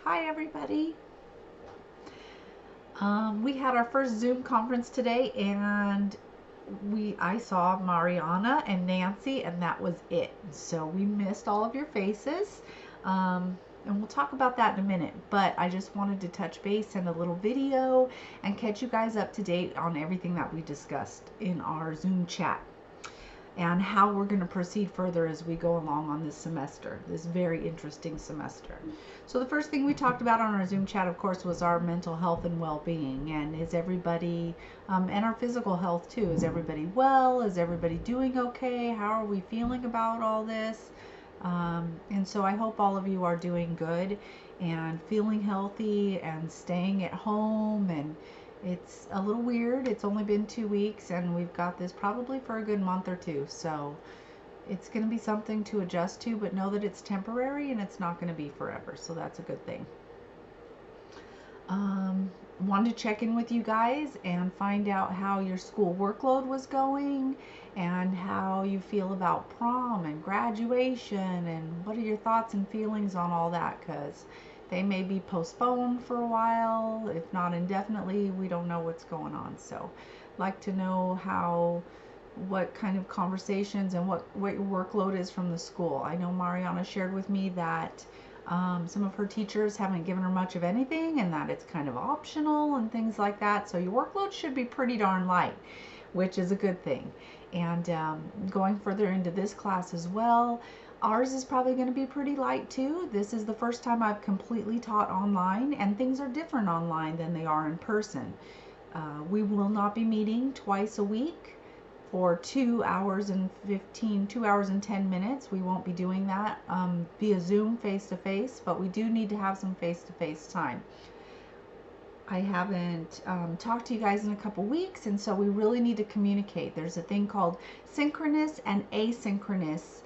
Hi everybody. We had our first Zoom conference today, and I saw Mariana and Nancy, and that was it. So we missed all of your faces. And we'll talk about that in a minute, but I just wanted to touch base in a little video and catch you guys up to date on everything that we discussed in our Zoom chat and how we're going to proceed further as we go along on this semester, this very interesting semester. So the first thing we talked about on our Zoom chat, of course, was our mental health and well-being, and is everybody, and our physical health too. Is everybody well? Is everybody doing okay? How are we feeling about all this? And so I hope all of you are doing good and feeling healthy and staying at home. And it's a little weird. It's only been 2 weeks, and we've got this probably for a good month or two. So it's going to be something to adjust to, but know that it's temporary and it's not going to be forever. So that's a good thing. Wanted to check in with you guys and find out how your school workload was going and how you feel about prom and graduation, and what are your thoughts and feelings on all that, because they may be postponed for a while, if not indefinitely. We don't know what's going on. So like to know what kind of conversations and what your workload is from the school. I know Mariana shared with me that some of her teachers haven't given her much of anything, and that it's kind of optional and things like that. So your workload should be pretty darn light, which is a good thing. And going further into this class as well, ours is probably going to be pretty light too. This is the first time I've completely taught online, and things are different online than they are in person. We will not be meeting twice a week for 2 hours and 10 minutes. We won't be doing that via Zoom face-to-face, but we do need to have some face-to-face time. I haven't talked to you guys in a couple weeks, and so we really need to communicate. There's a thing called synchronous and asynchronous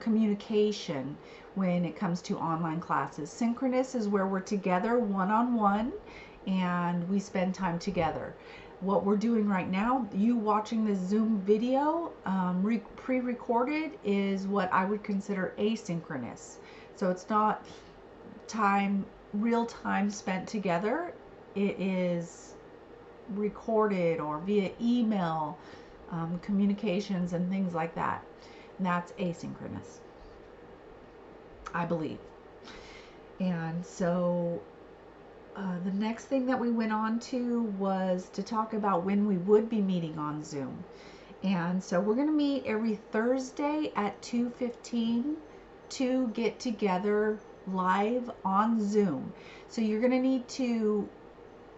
communication when it comes to online classes. Synchronous is where we're together one-on-one and we spend time together. What we're doing right now, you watching this Zoom video pre-recorded, is what I would consider asynchronous. So it's not real time spent together. It is recorded or via email communications and things like that. And that's asynchronous, I believe. And so the next thing that we went on to was to talk about when we would be meeting on Zoom. And so we're going to meet every Thursday at 2:15 to get together live on Zoom. So you're going to need to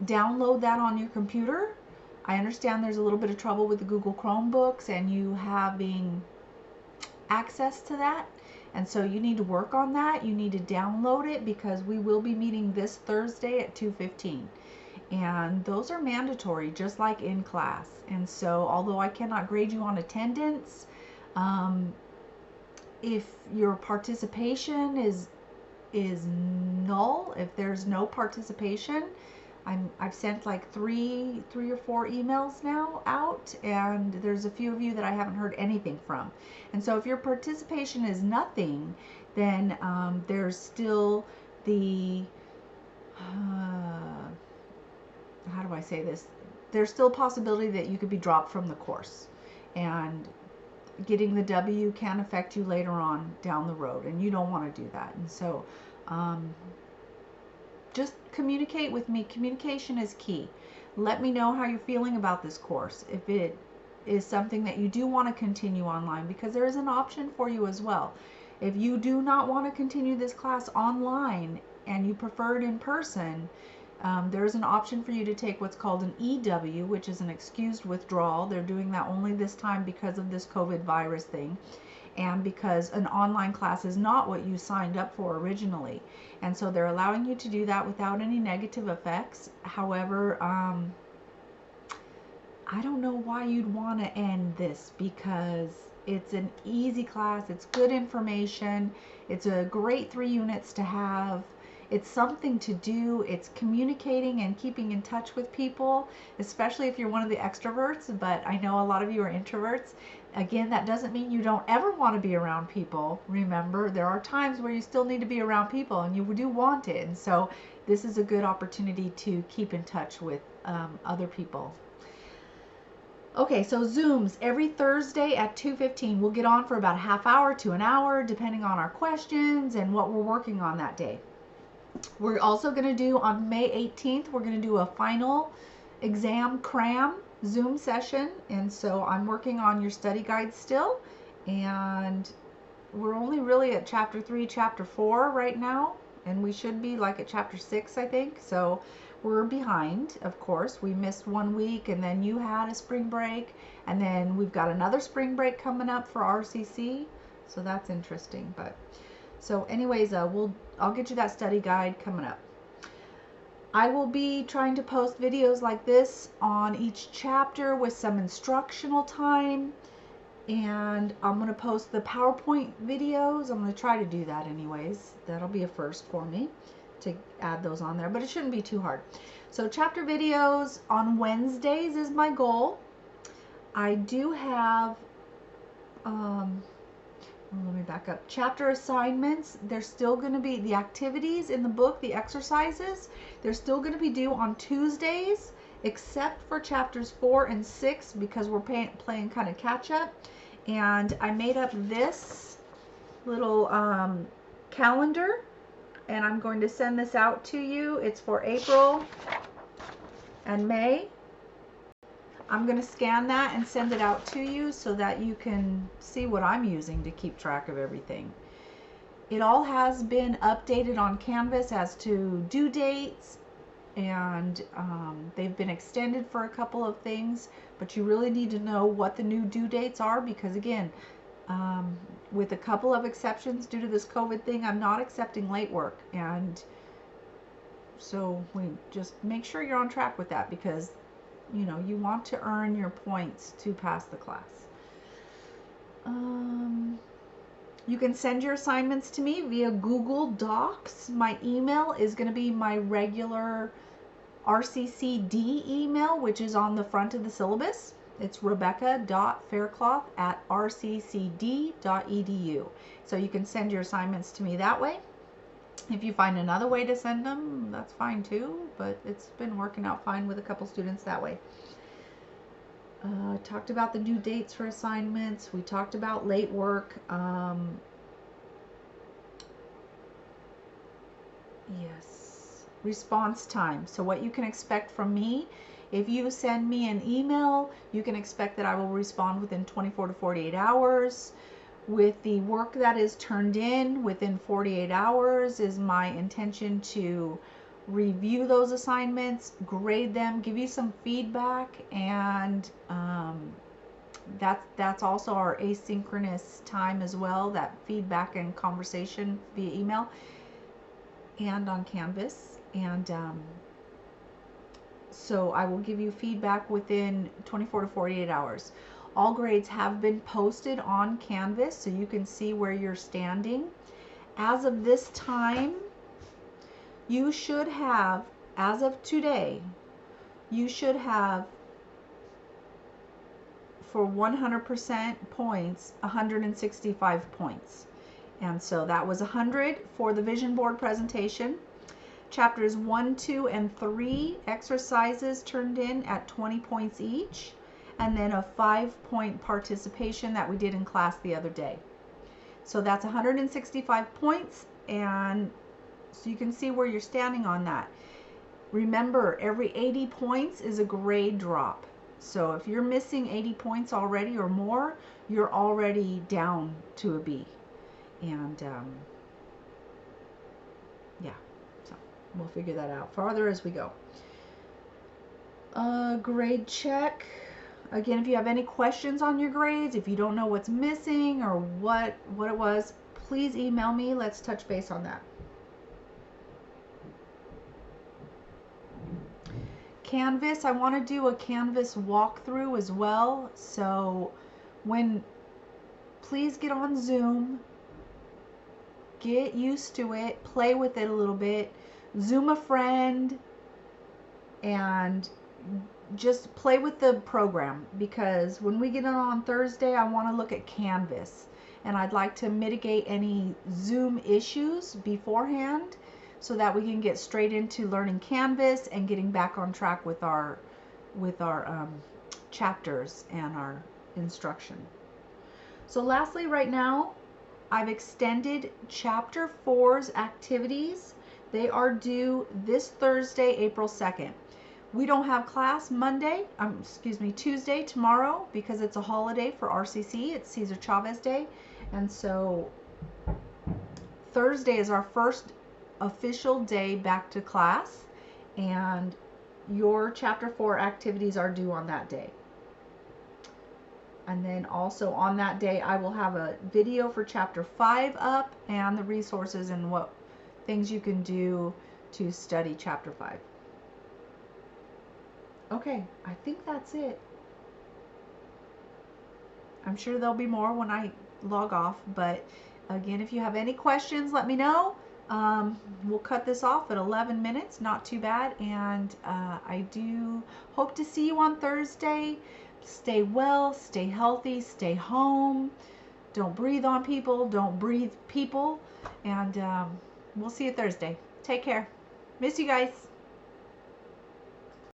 download that on your computer. I understand there's a little bit of trouble with the Google Chromebooks and you having access to that. And so you need to work on that. You need to download it, because we will be meeting this Thursday at 2:15. And those are mandatory, just like in class. And so although I cannot grade you on attendance, if your participation is null, if there's no participation, I've sent like three or four emails now out, and there's a few of you that I haven't heard anything from. And so if your participation is nothing, then there's still the how do I say this? There's still a possibility that you could be dropped from the course, and getting the W can affect you later on down the road, and you don't want to do that. And so just communicate with me. Communication is key. Let me know how you're feeling about this course. If it is something that you do want to continue online, because there is an option for you as well. If you do not want to continue this class online and you prefer it in person, there is an option for you to take what's called an EW, which is an excused withdrawal. They're doing that only this time because of this COVID virus thing, and because an online class is not what you signed up for originally. And so they're allowing you to do that without any negative effects. However, I don't know why you'd want to end this, because it's an easy class. It's good information. It's a great 3 units to have. It's something to do. It's communicating and keeping in touch with people, especially if you're one of the extroverts, but I know a lot of you are introverts. Again, that doesn't mean you don't ever want to be around people. Remember, there are times where you still need to be around people and you do want it. And so this is a good opportunity to keep in touch with other people. Okay, so Zooms every Thursday at 2:15. We'll get on for about a half hour to an hour, depending on our questions and what we're working on that day. We're also going to do on May 18th, we're going to do a final exam cram Zoom session, and so I'm working on your study guide still, and we're only really at chapter 3, chapter 4 right now, and we should be like at chapter 6, I think. So we're behind, of course. We missed 1 week, and then you had a spring break, and then we've got another spring break coming up for RCC, so that's interesting. But so anyways, I'll get you that study guide coming up. I will be trying to post videos like this on each chapter with some instructional time, and I'm going to post the PowerPoint videos. I'm going to try to do that anyways. That'll be a first for me to add those on there, but it shouldn't be too hard. So chapter videos on Wednesdays is my goal. I do have let me back up. Chapter assignments, they're still going to be the activities in the book, the exercises, they're still going to be due on Tuesdays, except for chapters 4 and 6 because we're playing kind of catch up. And I made up this little calendar, and I'm going to send this out to you. It's for April and May. I'm going to scan that and send it out to you so that you can see what I'm using to keep track of everything. It all has been updated on Canvas as to due dates, and they've been extended for a couple of things, but you really need to know what the new due dates are because, again, with a couple of exceptions due to this COVID thing, I'm not accepting late work, and so we just make sure you're on track with that because you know, you want to earn your points to pass the class. You can send your assignments to me via Google Docs. My email is going to be my regular RCCD email, which is on the front of the syllabus. It's rebecca.faircloth@rccd.edu. So you can send your assignments to me that way. If you find another way to send them, that's fine too, but it's been working out fine with a couple students that way. Talked about the due dates for assignments. We talked about late work. Yes, response time. So what you can expect from me, if you send me an email, you can expect that I will respond within 24 to 48 hours. With the work that is turned in within 48 hours is my intention to review those assignments, grade them, give you some feedback, and that's also our asynchronous time as well, that feedback and conversation via email and on Canvas. And so I will give you feedback within 24 to 48 hours. All grades have been posted on Canvas, so you can see where you're standing. As of this time, you should have, as of today, you should have, for 100% points, 165 points. And so that was 100 for the vision board presentation. Chapters 1, 2, and 3 exercises turned in at 20 points each, and then a 5-point participation that we did in class the other day. So that's 165 points, and so you can see where you're standing on that. Remember, every 80 points is a grade drop. So if you're missing 80 points already or more, you're already down to a B. And yeah, so we'll figure that out farther as we go. Grade check. Again, if you have any questions on your grades, if you don't know what's missing or what it was, please email me. Let's touch base on that. Canvas, I want to do a Canvas walkthrough as well. So please get on Zoom, get used to it, play with it a little bit, Zoom a friend, and just play with the program, because when we get on Thursday, I want to look at Canvas, and I'd like to mitigate any Zoom issues beforehand so that we can get straight into learning Canvas and getting back on track with our chapters and our instruction. So lastly, right now, I've extended Chapter 4's activities. They are due this Thursday, April 2nd. We don't have class Tuesday, tomorrow, because it's a holiday for RCC. It's Cesar Chavez Day. And so Thursday is our first official day back to class, and your Chapter 4 activities are due on that day. And then also on that day, I will have a video for Chapter 5 up, and the resources and what things you can do to study Chapter 5. Okay, I think that's it. I'm sure there'll be more when I log off, but again, if you have any questions, let me know. We'll cut this off at 11 minutes, not too bad, and I do hope to see you on Thursday. Stay well, stay healthy, stay home. Don't breathe on people, don't breathe people, and we'll see you Thursday. Take care. Miss you guys.